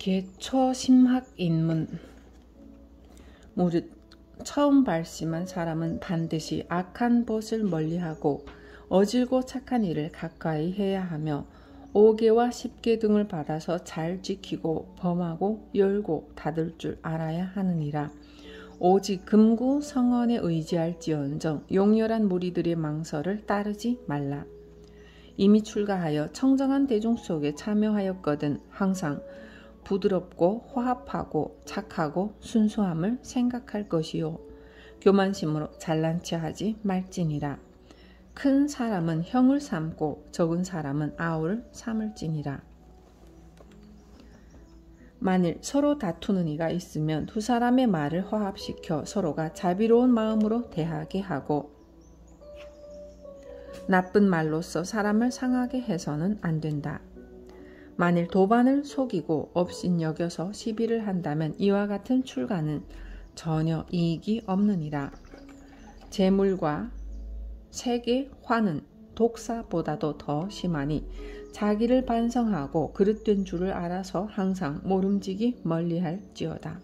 계초심학인문. 무릇 처음 발심한 사람은 반드시 악한 벗을 멀리하고 어질고 착한 일을 가까이 해야 하며 5개와 10개 등을 받아서 잘 지키고 범하고 열고 닫을 줄 알아야 하느니라. 오직 금구 성언에 의지할지언정 용렬한 무리들의 망설을 따르지 말라. 이미 출가하여 청정한 대중 속에 참여하였거든 항상 부드럽고 화합하고 착하고 순수함을 생각할 것이요 교만심으로 잘난 체 하지 말지니라. 큰 사람은 형을 삼고 적은 사람은 아우를 삼을지니라. 만일 서로 다투는 이가 있으면 두 사람의 말을 화합시켜 서로가 자비로운 마음으로 대하게 하고 나쁜 말로써 사람을 상하게 해서는 안 된다. 만일 도반을 속이고 업신여겨서 시비를 한다면 이와 같은 출가는 전혀 이익이 없느니라. 재물과 세계 화는 독사보다도 더 심하니 자기를 반성하고 그릇된 줄을 알아서 항상 모름지기 멀리할지어다.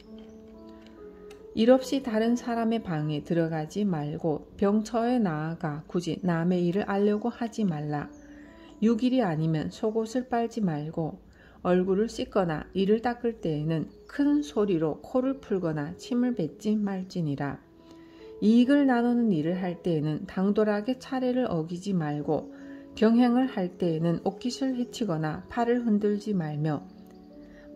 일 없이 다른 사람의 방에 들어가지 말고 병처에 나아가 굳이 남의 일을 알려고 하지 말라. 6일이 아니면 속옷을 빨지 말고 얼굴을 씻거나 이를 닦을 때에는 큰 소리로 코를 풀거나 침을 뱉지 말지니라. 이익을 나누는 일을 할 때에는 당돌하게 차례를 어기지 말고 경행을 할 때에는 옷깃을 헤치거나 팔을 흔들지 말며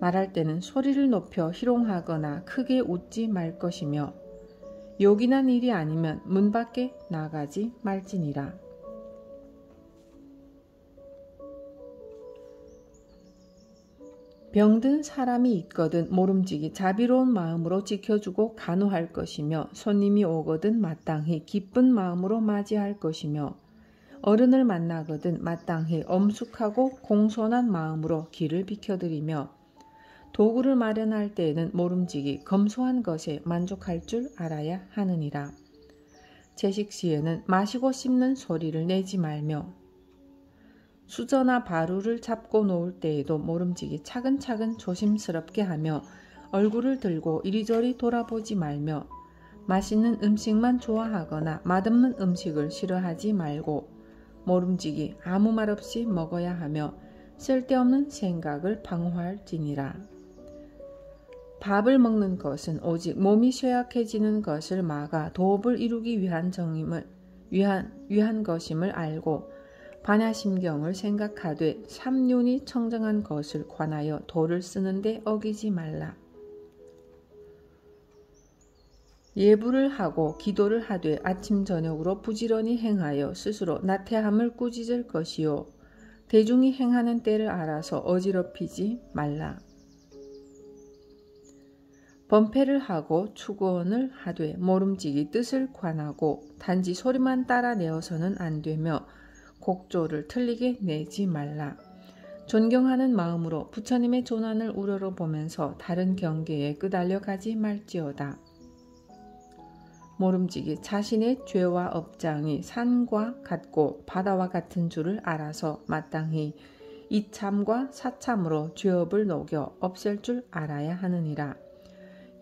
말할 때는 소리를 높여 희롱하거나 크게 웃지 말 것이며 요긴한 일이 아니면 문 밖에 나가지 말지니라. 병든 사람이 있거든 모름지기 자비로운 마음으로 지켜주고 간호할 것이며 손님이 오거든 마땅히 기쁜 마음으로 맞이할 것이며 어른을 만나거든 마땅히 엄숙하고 공손한 마음으로 길을 비켜드리며 도구를 마련할 때에는 모름지기 검소한 것에 만족할 줄 알아야 하느니라. 채식 시에는 마시고 씹는 소리를 내지 말며 수저나 바루를 잡고 놓을 때에도 모름지기 차근차근 조심스럽게 하며 얼굴을 들고 이리저리 돌아보지 말며 맛있는 음식만 좋아하거나 맛없는 음식을 싫어하지 말고 모름지기 아무 말 없이 먹어야 하며 쓸데없는 생각을 방어할지니라. 밥을 먹는 것은 오직 몸이 쇠약해지는 것을 막아 도업을 이루기 위한 것임을 알고 반야심경을 생각하되 삼륜이 청정한 것을 관하여 도를 쓰는데 어기지 말라. 예불을 하고 기도를 하되 아침 저녁으로 부지런히 행하여 스스로 나태함을 꾸짖을 것이요 대중이 행하는 때를 알아서 어지럽히지 말라. 범패를 하고 추구원을 하되 모름지기 뜻을 관하고 단지 소리만 따라내어서는 안 되며 곡조를 틀리게 내지 말라. 존경하는 마음으로 부처님의 조난을 우러러보면서 다른 경계에 끄달려 가지 말지어다. 모름지기 자신의 죄와 업장이 산과 같고 바다와 같은 줄을 알아서 마땅히 이참과 사참으로 죄업을 녹여 없앨 줄 알아야 하느니라.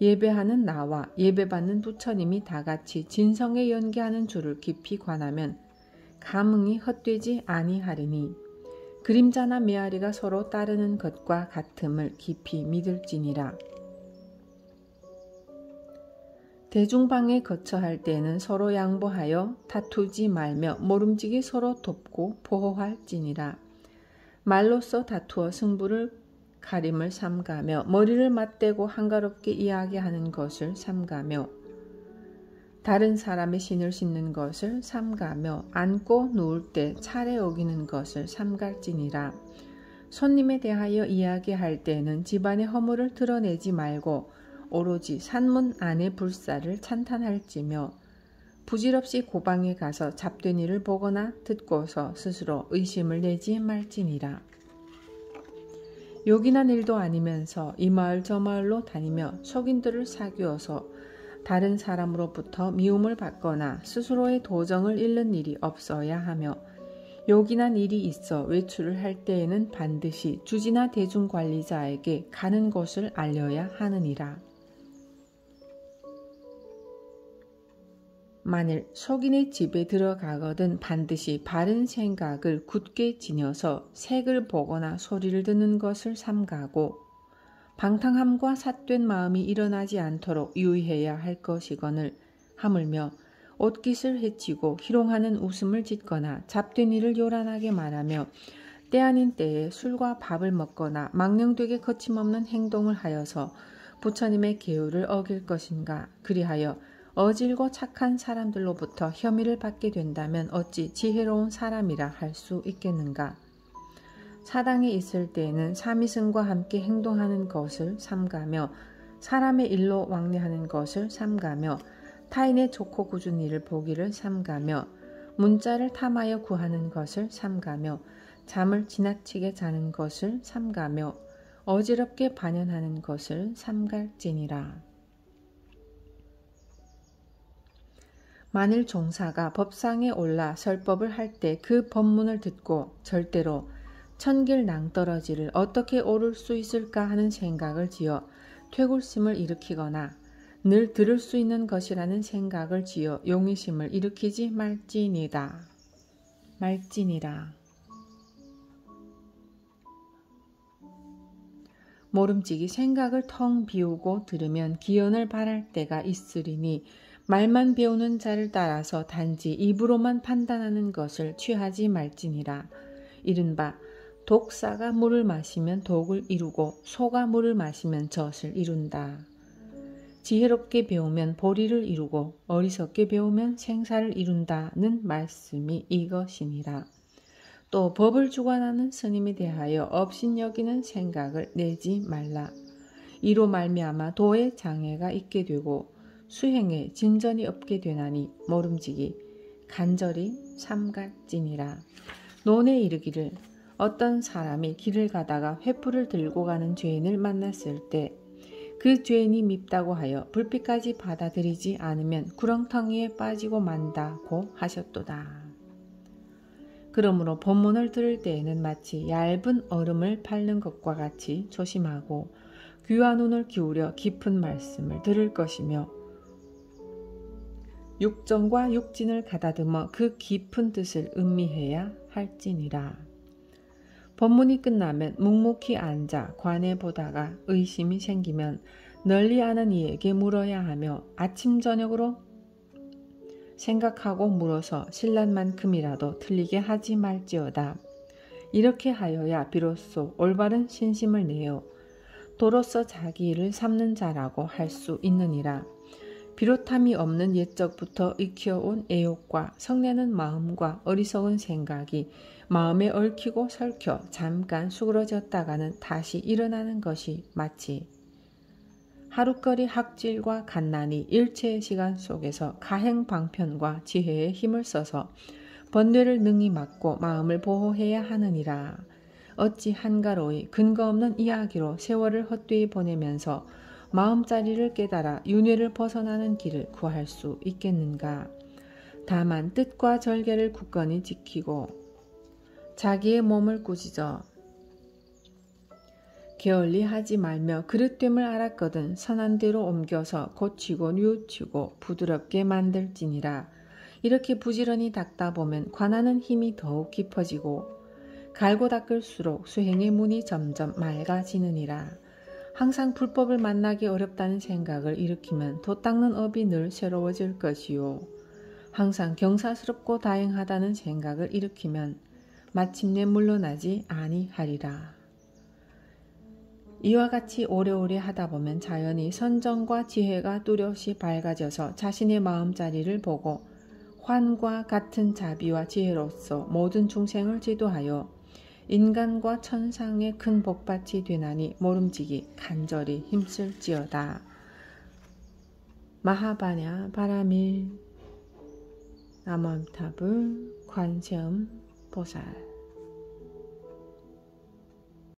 예배하는 나와 예배받는 부처님이 다같이 진성에 연계하는 줄을 깊이 관하면 감흥이 헛되지 아니하리니 그림자나 메아리가 서로 따르는 것과 같음을 깊이 믿을지니라. 대중방에 거처할 때에는 서로 양보하여 다투지 말며 모름지기 서로 돕고 보호할지니라. 말로써 다투어 승부를 가림을 삼가며 머리를 맞대고 한가롭게 이야기하는 것을 삼가며 다른 사람의 신을 씻는 것을 삼가며 앉고 누울 때 차례 어기는 것을 삼갈지니라. 손님에 대하여 이야기할 때는 집안의 허물을 드러내지 말고 오로지 산문 안의 불사를 찬탄할지며 부질없이 고방에 가서 잡된 일을 보거나 듣고서 스스로 의심을 내지 말지니라. 요긴한 일도 아니면서 이 마을 저 마을로 다니며 속인들을 사귀어서 다른 사람으로부터 미움을 받거나 스스로의 도정을 잃는 일이 없어야 하며 요긴한 일이 있어 외출을 할 때에는 반드시 주지나 대중관리자에게 가는 곳을 알려야 하느니라. 만일 속인의 집에 들어가거든 반드시 바른 생각을 굳게 지녀서 색을 보거나 소리를 듣는 것을 삼가고 방탕함과 삿된 마음이 일어나지 않도록 유의해야 할 것이거늘 하물며 옷깃을 해치고 희롱하는 웃음을 짓거나 잡된 일을 요란하게 말하며 때 아닌 때에 술과 밥을 먹거나 망령되게 거침없는 행동을 하여서 부처님의 계율을 어길 것인가. 그리하여 어질고 착한 사람들로부터 혐의를 받게 된다면 어찌 지혜로운 사람이라 할 수 있겠는가. 사당에 있을 때에는 사미승과 함께 행동하는 것을 삼가며 사람의 일로 왕래하는 것을 삼가며 타인의 좋고 굳은 일을 보기를 삼가며 문자를 탐하여 구하는 것을 삼가며 잠을 지나치게 자는 것을 삼가며 어지럽게 반연하는 것을 삼갈지니라. 만일 종사가 법상에 올라 설법을 할 때 그 법문을 듣고 절대로 천길 낭떠러지를 어떻게 오를 수 있을까 하는 생각을 지어 퇴굴심을 일으키거나 늘 들을 수 있는 것이라는 생각을 지어 용의심을 일으키지 말지니라. 모름지기 생각을 텅 비우고 들으면 기연을 바랄 때가 있으리니 말만 배우는 자를 따라서 단지 입으로만 판단하는 것을 취하지 말지니라. 이른바 독사가 물을 마시면 독을 이루고 소가 물을 마시면 젖을 이룬다. 지혜롭게 배우면 보리를 이루고 어리석게 배우면 생사를 이룬다는 말씀이 이것이니라. 또 법을 주관하는 스님에 대하여 업신여기는 생각을 내지 말라. 이로 말미암아 도에 장애가 있게 되고 수행에 진전이 없게 되나니 모름지기 간절히 삼갈지니라. 논에 이르기를 어떤 사람이 길을 가다가 횃불을 들고 가는 죄인을 만났을 때 그 죄인이 밉다고 하여 불빛까지 받아들이지 않으면 구렁텅이에 빠지고 만다고 하셨도다. 그러므로 법문을 들을 때에는 마치 얇은 얼음을 밟는 것과 같이 조심하고 귀와 눈을 기울여 깊은 말씀을 들을 것이며 육정과 육진을 가다듬어 그 깊은 뜻을 음미해야 할지니라. 법문이 끝나면 묵묵히 앉아 관해 보다가 의심이 생기면 널리 아는 이에게 물어야 하며 아침 저녁으로 생각하고 물어서 신랄만큼이라도 틀리게 하지 말지어다. 이렇게 하여야 비로소 올바른 신심을 내어 도로서 자기 일을 삼는 자라고 할 수 있느니라. 비롯함이 없는 옛적부터 익혀온 애욕과 성내는 마음과 어리석은 생각이 마음에 얽히고 설켜 잠깐 수그러졌다가는 다시 일어나는 것이 마치 하루거리 학질과 갓난이 일체의 시간 속에서 가행방편과 지혜의 힘을 써서 번뇌를 능히 막고 마음을 보호해야 하느니라. 어찌 한가로이 근거 없는 이야기로 세월을 헛되이 보내면서 마음자리를 깨달아 윤회를 벗어나는 길을 구할 수 있겠는가. 다만 뜻과 절개를 굳건히 지키고 자기의 몸을 꾸짖어 게을리 하지 말며 그릇됨을 알았거든 선한 대로 옮겨서 고치고 뉘우치고 부드럽게 만들지니라. 이렇게 부지런히 닦다 보면 관하는 힘이 더욱 깊어지고 갈고 닦을수록 수행의 문이 점점 맑아지느니라. 항상 불법을 만나기 어렵다는 생각을 일으키면 도 닦는 업이 늘 새로워질 것이요. 항상 경사스럽고 다행하다는 생각을 일으키면 마침내 물러나지 아니하리라. 이와 같이 오래오래 하다 보면 자연히 선정과 지혜가 뚜렷이 밝아져서 자신의 마음자리를 보고 환과 같은 자비와 지혜로서 모든 중생을 지도하여 인간과 천상의 큰 복밭이 되나니 모름지기 간절히 힘쓸지어다. 마하바냐 바라밀 나무암타불 관세음 보살.